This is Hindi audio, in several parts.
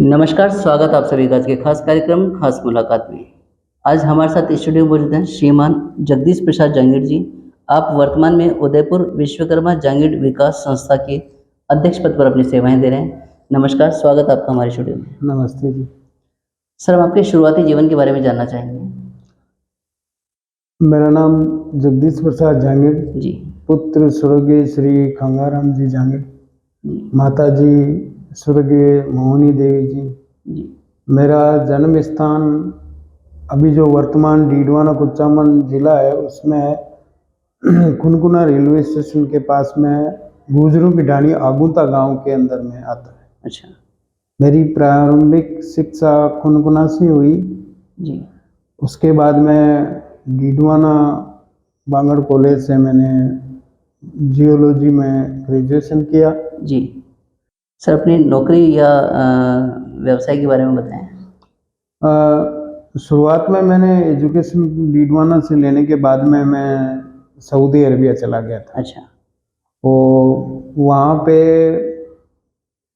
नमस्कार, स्वागत आप सभी का आज के खास कार्यक्रम खास मुलाकात में। आज हमारे साथ स्टूडियो में मौजूद हैं श्रीमान जगदीश प्रसाद जांगीड़ जी। आप वर्तमान में उदयपुर विश्वकर्मा जांगीड़ विकास संस्था के अध्यक्ष पद पर अपनी सेवाएं दे रहे हैं। नमस्कार, स्वागत आपका हमारे स्टूडियो में। नमस्ते जी। सर, हम आपके शुरुआती जीवन के बारे में जानना चाहेंगे। मेरा नाम जगदीश प्रसाद जांगीड़, जी। पुत्र स्वर्गीय श्री खंगाराम जी जांगीड़, जी। माता जी स्वर्गीय मोहनी देवी जी। जी। मेरा जन्म स्थान अभी जो वर्तमान डीडवाना कुचामन जिला है उसमें खुनकुना रेलवे स्टेशन के पास में गुजरों की ढाणी आगुता गांव के अंदर में आता है। अच्छा। मेरी प्रारंभिक शिक्षा खुनकुना से हुई। जी। उसके बाद में डीडवाना बांगड़ कॉलेज से मैंने जियोलॉजी में ग्रेजुएशन किया। जी। सर, अपनी नौकरी या व्यवसाय के बारे में बताएं। शुरुआत में मैंने एजुकेशन डीडवाना से लेने के बाद में मैं सऊदी अरबिया चला गया था। अच्छा। तो वहाँ पे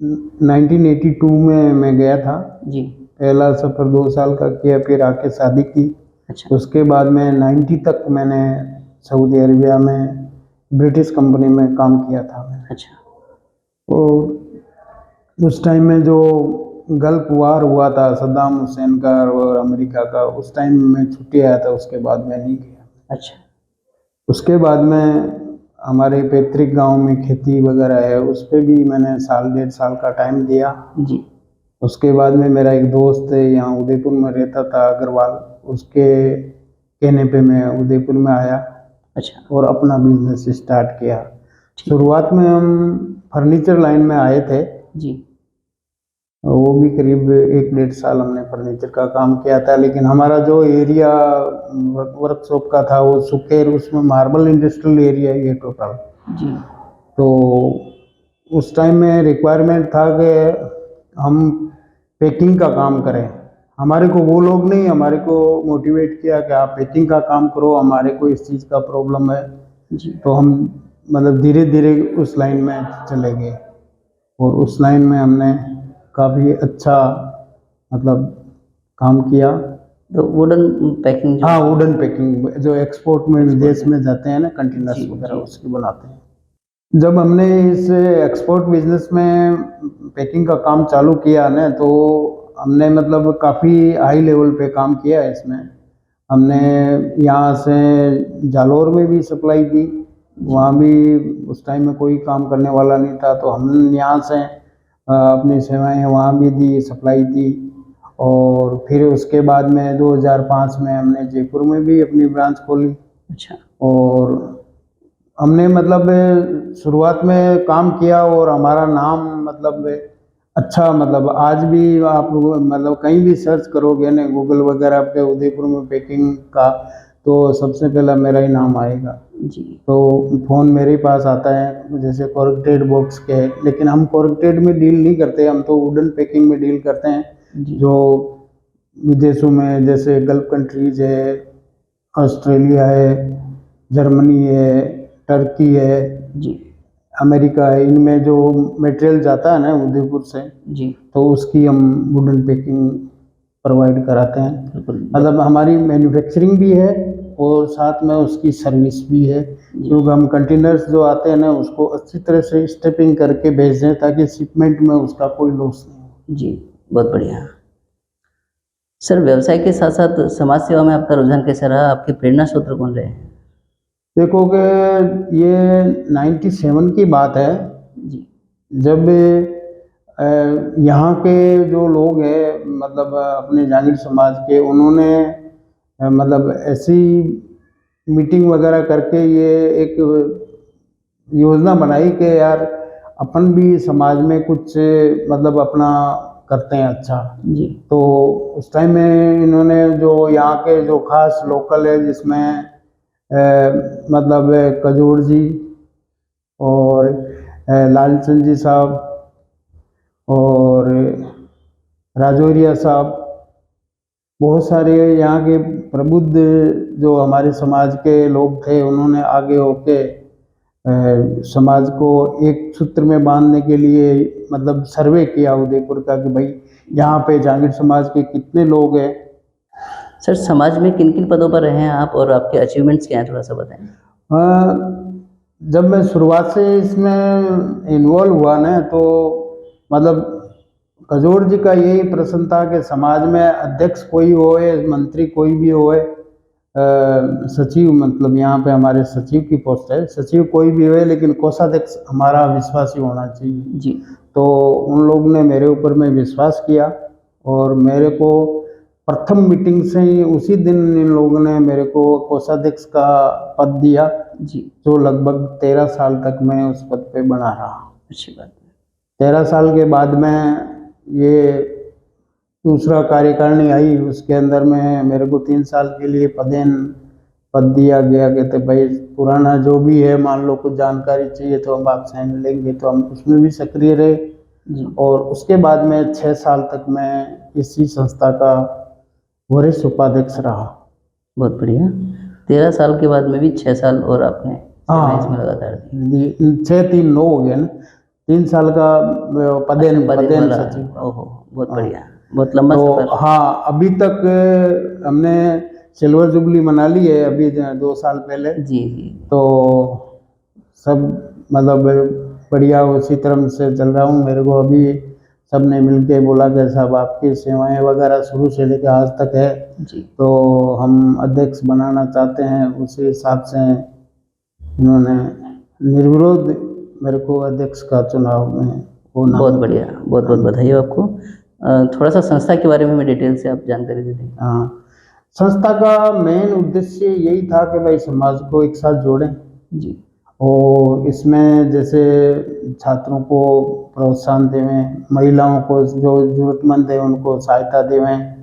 1982 में मैं गया था। जी। पहला सफ़र 2 साल का किया, फिर आके शादी की। अच्छा। उसके बाद में 90 तक मैंने सऊदी अरबिया में ब्रिटिश कंपनी में काम किया था मैंने। अच्छा। तो उस टाइम में जो गल्फ वार हुआ था सद्दाम हुसैन का और अमेरिका का, उस टाइम में छुट्टी आया था, उसके बाद मैं नहीं गया। अच्छा। उसके बाद में हमारे पैतृक गांव में खेती वगैरह है, उस पर भी मैंने साल 1.5 साल का टाइम दिया। जी। उसके बाद में मेरा एक दोस्त है यहाँ उदयपुर में रहता था, अग्रवाल, उसके कहने पे मैं उदयपुर में आया। अच्छा। और अपना बिजनेस स्टार्ट किया। शुरुआत में हम फर्नीचर लाइन में आए थे। जी। वो भी करीब 1-1.5 साल हमने फर्नीचर का काम किया था, लेकिन हमारा जो एरिया वर्कशॉप का था वो सुकेर, उसमें मार्बल इंडस्ट्रियल एरिया है ये टोटल। जी। तो उस टाइम में रिक्वायरमेंट था कि हम पैकिंग का काम करें। हमारे को वो लोग नहीं, हमारे को मोटिवेट किया कि आप पैकिंग का काम करो, हमारे को इस चीज़ का प्रॉब्लम है। जी। तो हम मतलब धीरे धीरे उस लाइन में चले गए और उस लाइन में हमने काफ़ी अच्छा मतलब काम किया। तो वुडन पैकिंग हाँ, वुडन पैकिंग जो एक्सपोर्ट में विदेश में जाते हैं ना, कंटेनर्स वगैरह उसकी बनाते हैं। जब हमने इस एक्सपोर्ट बिजनेस में पैकिंग का काम चालू किया ना, तो हमने मतलब काफ़ी हाई लेवल पे काम किया है इसमें। हमने यहाँ से जालौर में भी सप्लाई दी, वहाँ भी उस टाइम में कोई काम करने वाला नहीं था, तो हम यहाँ से अपनी सेवाएं वहाँ भी दी, सप्लाई दी। और फिर उसके बाद में 2005 में हमने जयपुर में भी अपनी ब्रांच खोली। अच्छा। और हमने मतलब शुरुआत में काम किया और हमारा नाम मतलब अच्छा, मतलब आज भी आप मतलब कहीं भी सर्च करोगे ना गूगल वगैरह पे उदयपुर में पैकिंग का, तो सबसे पहला मेरा ही नाम आएगा। जी। तो फ़ोन मेरे पास आता है जैसे कोरुगेटेड बॉक्स के, लेकिन हम कोरुगेटेड में डील नहीं करते, हम तो वुडन पैकिंग में डील करते हैं। जी। जो विदेशों में जैसे गल्फ कंट्रीज है, ऑस्ट्रेलिया है, जर्मनी है, टर्की है, जी, अमेरिका है, इनमें जो मटेरियल जाता है ना उदयपुर से, जी, तो उसकी हम वुडन पैकिंग प्रोवाइड कराते हैं। मतलब हमारी मैन्युफैक्चरिंग भी है और साथ में उसकी सर्विस भी है, क्योंकि हम कंटेनर्स जो आते हैं ना उसको अच्छी तरह से स्टेपिंग करके भेज दें ताकि शिपमेंट में उसका कोई लॉस नहीं हो। जी, बहुत बढ़िया। सर, व्यवसाय के साथ साथ समाज सेवा में आपका रुझान कैसा रहा? आपके प्रेरणा स्रोत कौन रहे? देखो कि ये 97 की बात है। जी। जब यहाँ के जो लोग हैं मतलब अपने जागीर समाज के, उन्होंने मतलब ऐसी मीटिंग वगैरह करके ये एक योजना बनाई कि यार अपन भी समाज में कुछ मतलब अपना करते हैं अच्छा। जी। तो उस टाइम में इन्होंने जो यहाँ के जो खास लोकल है जिसमें मतलब कजोड़ जी और लालचंद जी साहब और राजौरिया साहब, बहुत सारे यहाँ के प्रबुद्ध जो हमारे समाज के लोग थे, उन्होंने आगे होके समाज को एक सूत्र में बांधने के लिए मतलब सर्वे किया उदयपुर का कि भाई यहाँ पे जांगीड़ समाज के कितने लोग हैं। सर समाज में किन किन पदों पर रहे हैं आप और आपके अचीवमेंट्स क्या हैं, थोड़ा सा बताएं। जब मैं शुरुआत से इसमें इन्वॉल्व हुआ ना तो मतलब कजोड़ जी का यही प्रश्न था कि समाज में अध्यक्ष कोई होए, मंत्री कोई भी होए, सचिव मतलब यहाँ पे हमारे सचिव की पोस्ट है, सचिव कोई भी होए लेकिन कोषाध्यक्ष हमारा विश्वासी होना चाहिए जी। तो उन लोग ने मेरे ऊपर में विश्वास किया और मेरे को प्रथम मीटिंग से ही उसी दिन इन लोगों ने मेरे को कोषाध्यक्ष का पद दिया जी। जो लगभग 13 साल तक मैं उस पद पे बना रहा। अच्छी बात है। 13 साल के बाद में ये दूसरा कार्यकारिणी आई, उसके अंदर में मेरे को 3 साल के लिए पद दिया गया। कहते भाई पुराना जो भी है मान लो कुछ जानकारी चाहिए तो हम आपसे लेंगे, तो हम उसमें भी सक्रिय रहे जी। और उसके बाद में 6 साल तक मैं इसी संस्था का वरिष्ठ उपाध्यक्ष रहा। बहुत बढ़िया। 13 साल के बाद में भी 6 साल और आपने सेवा इसमें लगातार दी। 6-3-9 हो गया ना, 3 साल का पदेन सचिव। ओहो, बहुत बढ़िया, बहुत लंबा तो सफर। हाँ, अभी तक हमने सिल्वर जुबली मना ली है अभी 2 साल पहले। जी जी। तो सब मतलब बढ़िया उसी तरह से चल रहा हूँ। मेरे को अभी सब ने मिल के बोला कि साहब आपकी सेवाएं वगैरह शुरू से लेकर आज तक है जी। तो हम अध्यक्ष बनाना चाहते हैं। उसी हिसाब से इन्होंने निर्विरोध मेरे को अध्यक्ष का चुनाव में होना। बहुत बढ़िया, बहुत बहुत बधाई हो आपको। थोड़ा सा संस्था के बारे में डिटेल से आप जानकारी दे दें। हाँ, संस्था का मेन उद्देश्य यही था कि भाई समाज को एक साथ जोड़ें जी। और इसमें जैसे छात्रों को प्रोत्साहन देवें, महिलाओं को जो जरूरतमंद है उनको सहायता देवें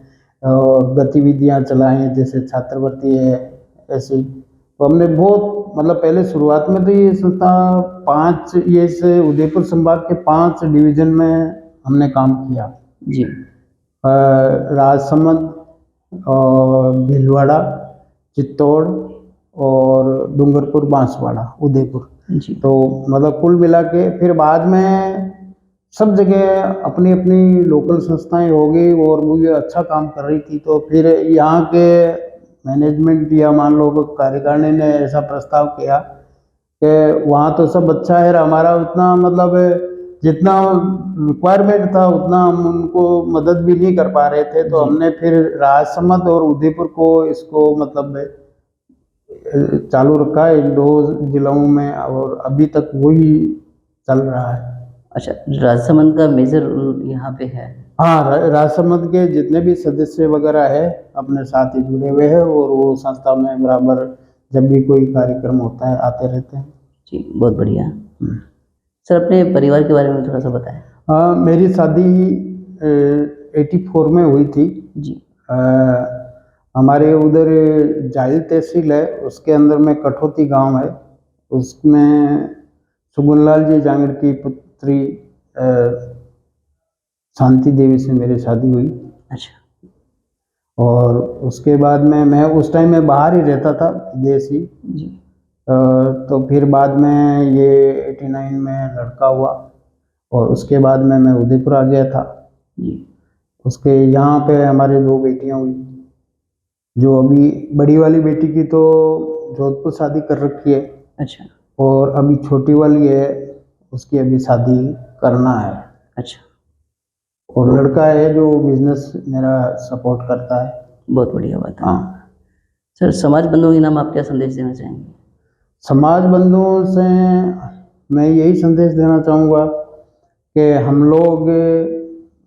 और गतिविधियां चलाएं जैसे छात्रवृत्ति है ऐसी। तो हमने बहुत मतलब पहले शुरुआत में तो ये संस्था 5 ये से उदयपुर संभाग के 5 डिवीजन में हमने काम किया। जी। राजसमंद और भीलवाड़ा, चित्तौड़ और डूंगरपुर, बांसवाड़ा, उदयपुर। जी। तो मतलब कुल मिला के फिर बाद में सब जगह अपनी अपनी लोकल संस्थाएं हो गई और वो ये अच्छा काम कर रही थी। तो फिर यहाँ के मैनेजमेंट या मान लो कार्यकारिणी ने ऐसा प्रस्ताव किया कि वहाँ तो सब अच्छा है, हमारा उतना मतलब जितना रिक्वायरमेंट था उतना हम उनको मदद भी नहीं कर पा रहे थे। तो जी। हमने फिर राजसमंद और उदयपुर को इसको मतलब चालू रखा है इन 2 जिलों में और अभी तक वही चल रहा है। अच्छा, राजसमंद का मेजर रोल यहाँ पे है। हाँ, राजसमंद के जितने भी सदस्य वगैरह है अपने साथ ही जुड़े हुए हैं और वो संस्था में बराबर जब भी कोई कार्यक्रम होता है आते रहते हैं। जी, बहुत बढ़िया। सर अपने परिवार के बारे में थोड़ा सा बताएं। हाँ, मेरी शादी 84 में हुई थी। जी। हमारे उधर जाहिल तहसील है, उसके अंदर में कठौती गांव है, उसमें सुगुनलाल जी जांगीड़ की पुत्री शांति देवी से मेरी शादी हुई। अच्छा। और उसके बाद में मैं उस टाइम में बाहर ही रहता था, विदेश ही। जी। तो फिर बाद में ये 89 में लड़का हुआ और उसके बाद में मैं उदयपुर आ गया था। जी। उसके यहाँ पे हमारे 2 बेटियां हुई, जो अभी बड़ी वाली बेटी की तो जोधपुर शादी कर रखी है। अच्छा। और अभी छोटी वाली है उसकी अभी शादी करना है। अच्छा। और लड़का है जो बिजनेस मेरा सपोर्ट करता है। बहुत बढ़िया बात है। हाँ, सर समाज बंधुओं के नाम आप क्या संदेश देना चाहेंगे। समाज बंधुओं से मैं यही संदेश देना चाहूँगा कि हम लोग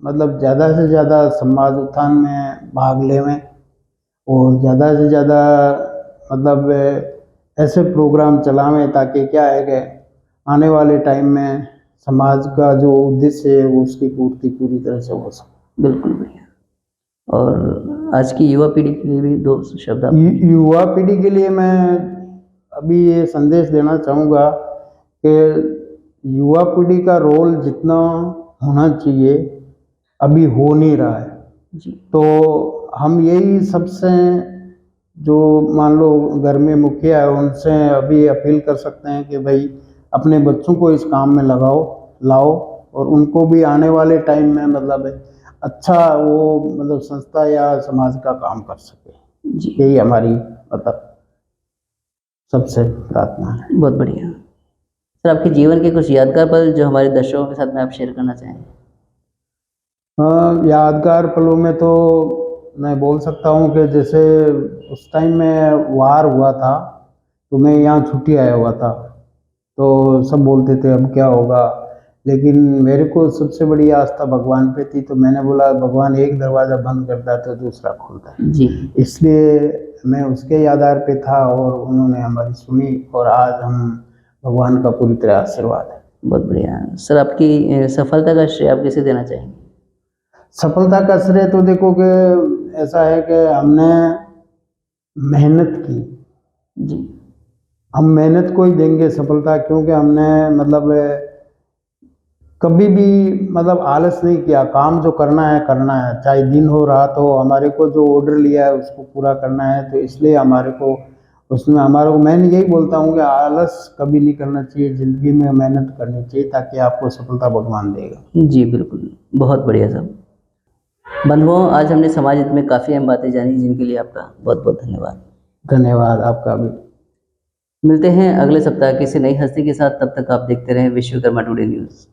मतलब ज़्यादा से ज़्यादा समाज उत्थान में भाग लेवें और ज़्यादा से ज़्यादा मतलब ऐसे प्रोग्राम चलावें ताकि क्या है कि आने वाले टाइम में समाज का जो उद्देश्य है वो उसकी पूर्ति पूरी तरह से हो सके। बिल्कुल बढ़िया। और आज की युवा पीढ़ी के लिए भी 2 शब्द आप। युवा पीढ़ी के लिए मैं अभी ये संदेश देना चाहूँगा कि युवा पीढ़ी का रोल जितना होना चाहिए अभी हो नहीं रहा है। जी। तो हम यही सबसे जो मान लो घर में मुखिया है उनसे अभी अपील कर सकते हैं कि भाई अपने बच्चों को इस काम में लाओ और उनको भी आने वाले टाइम में मतलब अच्छा वो मतलब संस्था या समाज का काम कर सके। जी, यही हमारी मतलब सबसे प्रार्थना है। बहुत बढ़िया। सर, आपके जीवन के कुछ यादगार पल जो हमारे दर्शकों के साथ में आप शेयर करना चाहें? यादगार पलों में तो मैं बोल सकता हूँ कि जैसे उस टाइम में वार हुआ था तो मैं यहाँ छुट्टी आया हुआ था, तो सब बोलते थे अब क्या होगा, लेकिन मेरे को सबसे बड़ी आस्था भगवान पे थी, तो मैंने बोला भगवान एक दरवाज़ा बंद करता है तो दूसरा खोलता है। जी, इसलिए मैं उसके आधार पे था और उन्होंने हमारी सुनी और आज हम भगवान का पूरी तरह आशीर्वाद है। बहुत बढ़िया। सर, आपकी सफलता का श्रेय आप किसे देना चाहेंगे? सफलता का श्रेय तो देखो कि ऐसा है कि हमने मेहनत की, जी, हम मेहनत को ही देंगे सफलता, क्योंकि हमने मतलब कभी भी मतलब आलस नहीं किया, काम जो करना है, चाहे दिन हो रात हो, हमारे को जो ऑर्डर लिया है उसको पूरा करना है, तो इसलिए हमारे को उसमें हमारे को मैं यही बोलता हूँ कि आलस कभी नहीं करना चाहिए, ज़िंदगी में मेहनत करनी चाहिए ताकि आपको सफलता भगवान देगा। जी, बिल्कुल। बहुत बढ़िया साहब। बंधुओं, आज हमने समाज हित में काफ़ी अहम बातें जानी, जिनके लिए आपका बहुत-बहुत धन्यवाद। धन्यवाद आपका भी। मिलते हैं अगले सप्ताह किसी नई हस्ती के साथ, तब तक आप देखते रहें विश्वकर्मा टुडे न्यूज़।